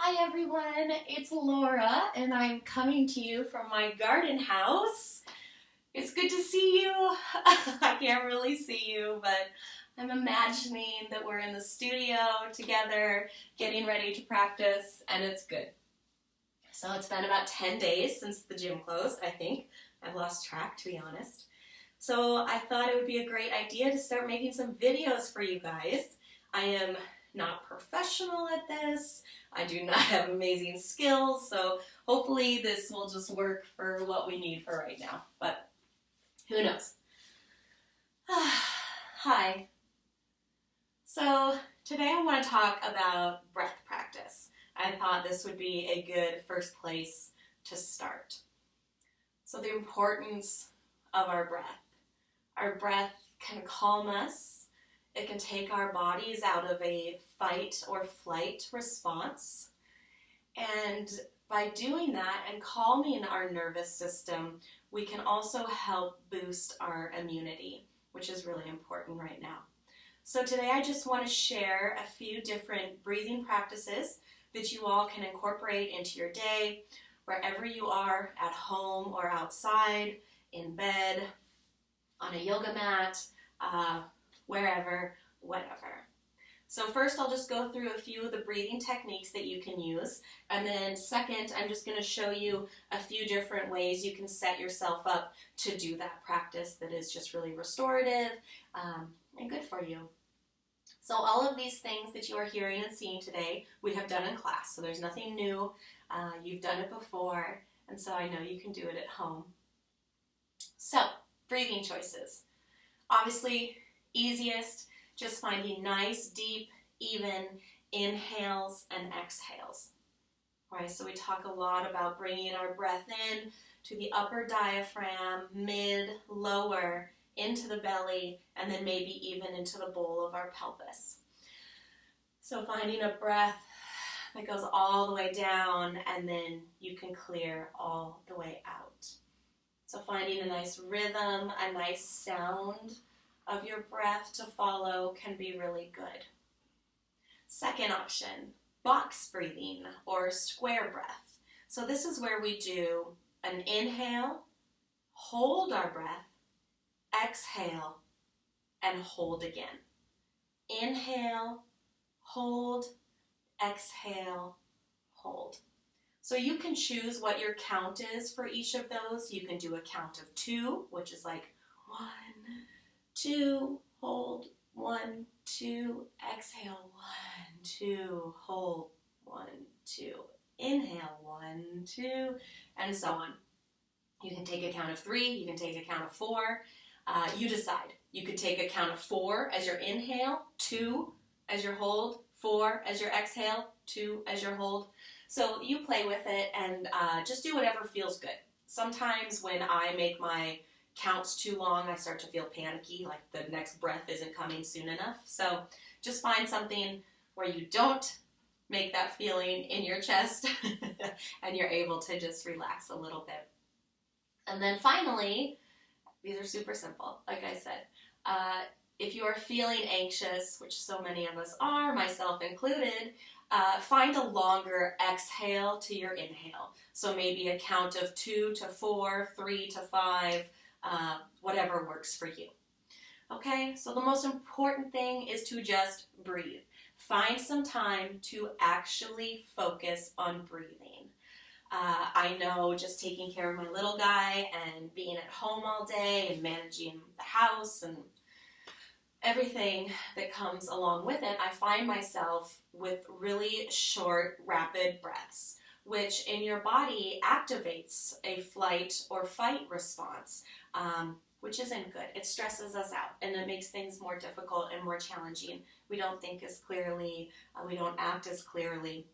Hi everyone, it's Laura and I'm coming to you from my garden house. It's good to see you. I can't really see you, but I'm imagining that we're in the studio together getting ready to practice and it's good. So it's been about 10 days since the gym closed, I think. I've lost track, to be honest. So I thought it would be a great idea to start making some videos for you guys. I am not professional at this. I do not have amazing skills, so hopefully this will just work for what we need for right now, but who knows. Hi. So today I want to talk about breath practice. I thought this would be a good first place to start. So the importance of our breath. Our breath can calm us. It can take our bodies out of a fight or flight response. And by doing that and calming our nervous system, we can also help boost our immunity, which is really important right now. So today I just want to share a few different breathing practices that you all can incorporate into your day, wherever you are, at home or outside, in bed, on a yoga mat, wherever, whatever. So first I'll just go through a few of the breathing techniques that you can use, and then second I'm just going to show you a few different ways you can set yourself up to do that practice that is just really restorative and good for you. So all of these things that you are hearing and seeing today we have done in class, so there's nothing new. You've done it before, and so I know you can do it at home. So breathing choices. Obviously, easiest, just finding nice, deep, even inhales and exhales. All right, so we talk a lot about bringing our breath in to the upper diaphragm, mid, lower, into the belly, and then maybe even into the bowl of our pelvis. So finding a breath that goes all the way down and then you can clear all the way out. So finding a nice rhythm, a nice sound of your breath to follow can be really good. Second option, box breathing or square breath. So this is where we do an inhale, hold our breath, exhale, and hold again. Inhale, hold, exhale, hold. So you can choose what your count is for each of those. You can do a count of 2, which is like 1, 2, hold, 1, 2, exhale, 1, 2, hold, 1, 2, inhale, 1, 2, and so on. You can take a count of 3, you can take a count of 4. You decide. You could take a count of 4 as your inhale, 2 as your hold, 4 as your exhale, 2 as your hold. So you play with it and just do whatever feels good. Sometimes when I make my counts too long, I start to feel panicky, like the next breath isn't coming soon enough. So just find something where you don't make that feeling in your chest and you're able to just relax a little bit. And then finally, these are super simple, like I said. If you are feeling anxious, which so many of us are, myself included, find a longer exhale to your inhale. So maybe a count of 2 to 4, 3 to 5, whatever works for you. Okay, so the most important thing is to just breathe. Find some time to actually focus on breathing. I know just taking care of my little guy and being at home all day and managing the house and everything that comes along with it, I find myself with really short, rapid breaths, which in your body activates a flight or fight response, which isn't good. It stresses us out and it makes things more difficult and more challenging. We don't think as clearly, we don't act as clearly.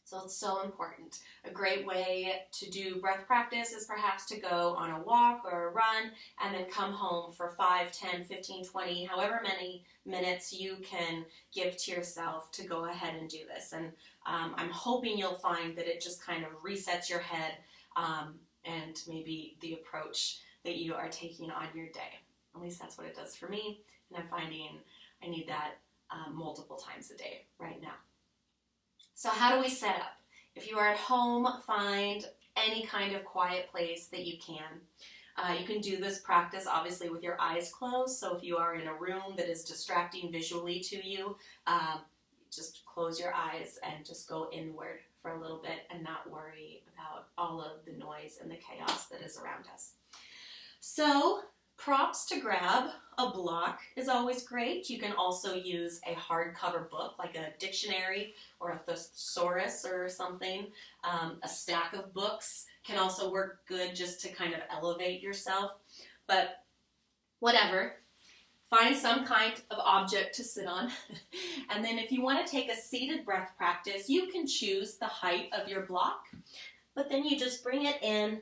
So it's so important. A great way to do breath practice is perhaps to go on a walk or a run and then come home for 5, 10, 15, 20, however many minutes you can give to yourself to go ahead and do this. And I'm hoping you'll find that it just kind of resets your head and maybe the approach that you are taking on your day. At least that's what it does for me. And I'm finding I need that multiple times a day right now. So how do we set up? If you are at home, find any kind of quiet place that you can. You can do this practice obviously with your eyes closed. So if you are in a room that is distracting visually to you, just close your eyes and just go inward for a little bit and not worry about all of the noise and the chaos that is around us. So props to grab: a block is always great. You can also use a hardcover book like a dictionary or a thesaurus or something. A stack of books can also work good just to kind of elevate yourself. But whatever, find some kind of object to sit on. And then if you want to take a seated breath practice, you can choose the height of your block, but then you just bring it in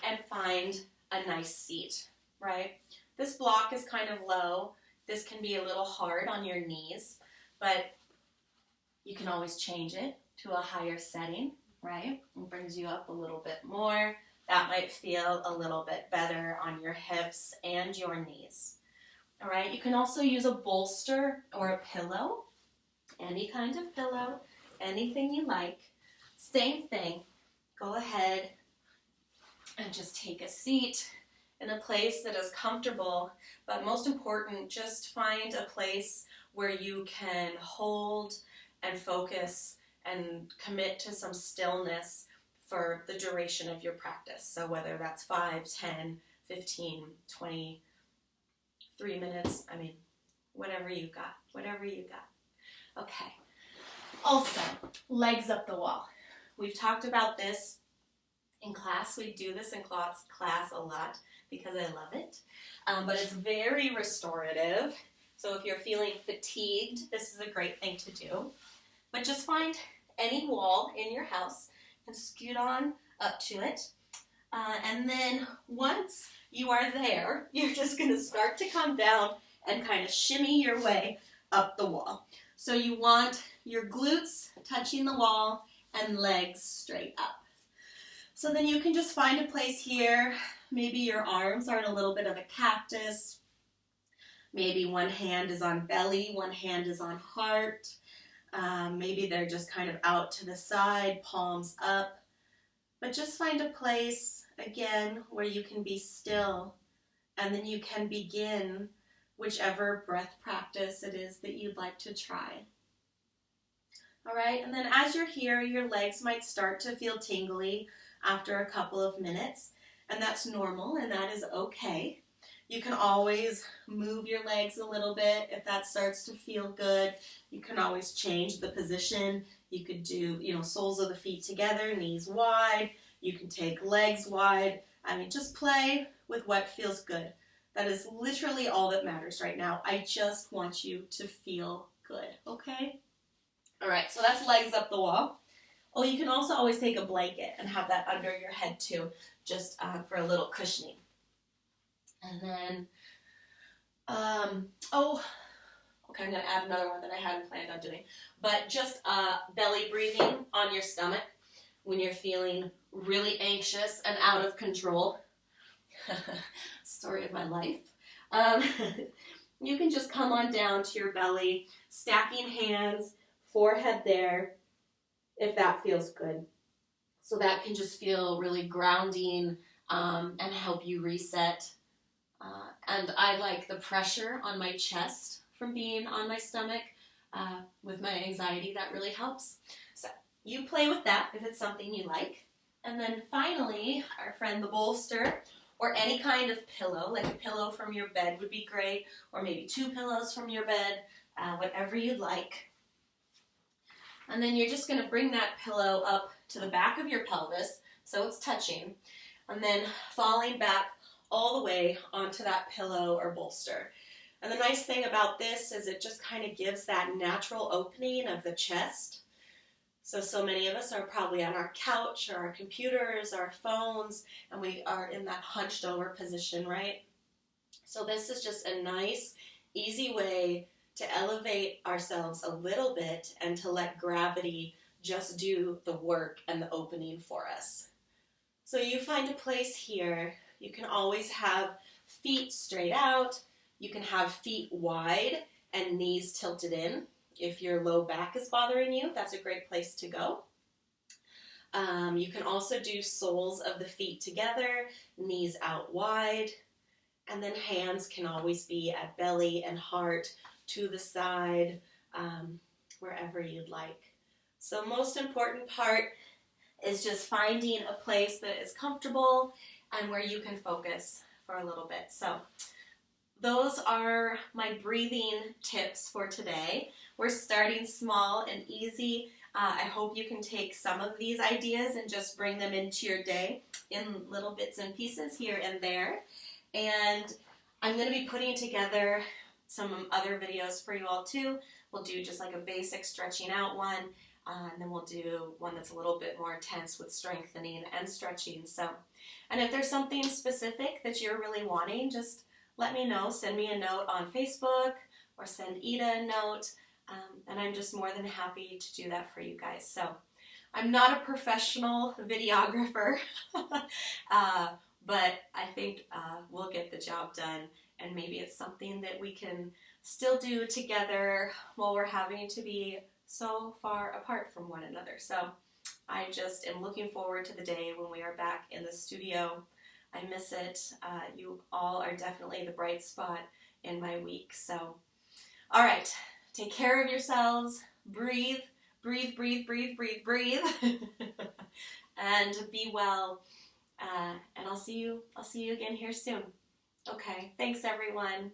and find a nice seat, right? This block is kind of low. This can be a little hard on your knees, but you can always change it to a higher setting, right? It brings you up a little bit more. That might feel a little bit better on your hips and your knees. All right, you can also use a bolster or a pillow, any kind of pillow, anything you like. Same thing, go ahead and just take a seat in a place that is comfortable, but most important, just find a place where you can hold and focus and commit to some stillness for the duration of your practice. So whether that's 5, 10, 15, 20, 3 minutes, whatever you got. Okay. Also, legs up the wall. We've talked about this in class. We do this in class a lot because I love it. But it's very restorative. So if you're feeling fatigued, this is a great thing to do. But just find any wall in your house and scoot on up to it. And then once you are there, you're just going to start to come down and kind of shimmy your way up the wall. So you want your glutes touching the wall and legs straight up. So then you can just find a place here. Maybe your arms are in a little bit of a cactus. Maybe one hand is on belly, one hand is on heart. Maybe they're just kind of out to the side, palms up. But just find a place, again, where you can be still, and then you can begin whichever breath practice it is that you'd like to try. All right, and then as you're here, your legs might start to feel tingly after a couple of minutes, and that's normal, and that is okay. You can always move your legs a little bit if that starts to feel good. You can always change the position. You could do, soles of the feet together, knees wide. You can take legs wide. Just play with what feels good. That is literally all that matters right now. I just want you to feel good, okay? All right, so that's legs up the wall. Oh, you can also always take a blanket and have that under your head too, just for a little cushioning. And then, okay, I'm going to add another one that I hadn't planned on doing. But just belly breathing on your stomach when you're feeling really anxious and out of control. Story of my life. You can just come on down to your belly, stacking hands, forehead there, if that feels good. So that can just feel really grounding and help you reset. And I like the pressure on my chest from being on my stomach. With my anxiety, that really helps. So you play with that if it's something you like. And then finally, our friend the bolster, or any kind of pillow, like a pillow from your bed would be great, or maybe 2 pillows from your bed, whatever you'd like. And then you're just going to bring that pillow up to the back of your pelvis, so it's touching, and then falling back all the way onto that pillow or bolster. And the nice thing about this is it just kind of gives that natural opening of the chest. So many of us are probably on our couch or our computers, our phones, and we are in that hunched over position, right? So this is just a nice, easy way to elevate ourselves a little bit and to let gravity just do the work and the opening for us. So you find a place here. You can always have feet straight out. You can have feet wide and knees tilted in. If your low back is bothering you, that's a great place to go. You can also do soles of the feet together, knees out wide, and then hands can always be at belly and heart, to the side, wherever you'd like. So most important part is just finding a place that is comfortable and where you can focus for a little bit. So those are my breathing tips for today. We're starting small and easy. I hope you can take some of these ideas and just bring them into your day in little bits and pieces here and there. And I'm going to be putting together some other videos for you all too. We'll do just like a basic stretching out one, and then we'll do one that's a little bit more intense with strengthening and stretching. So, and if there's something specific that you're really wanting, just let me know. Send me a note on Facebook or send Ida a note, and I'm just more than happy to do that for you guys. So I'm not a professional videographer, but I think we'll get the job done, and maybe it's something that we can still do together while we're having to be so far apart from one another. So I just am looking forward to the day when we are back in the studio. I miss it. You all are definitely the bright spot in my week. So, all right, take care of yourselves. Breathe, breathe, breathe, breathe, breathe, breathe, and be well. And I'll see you again here soon. Okay, thanks everyone.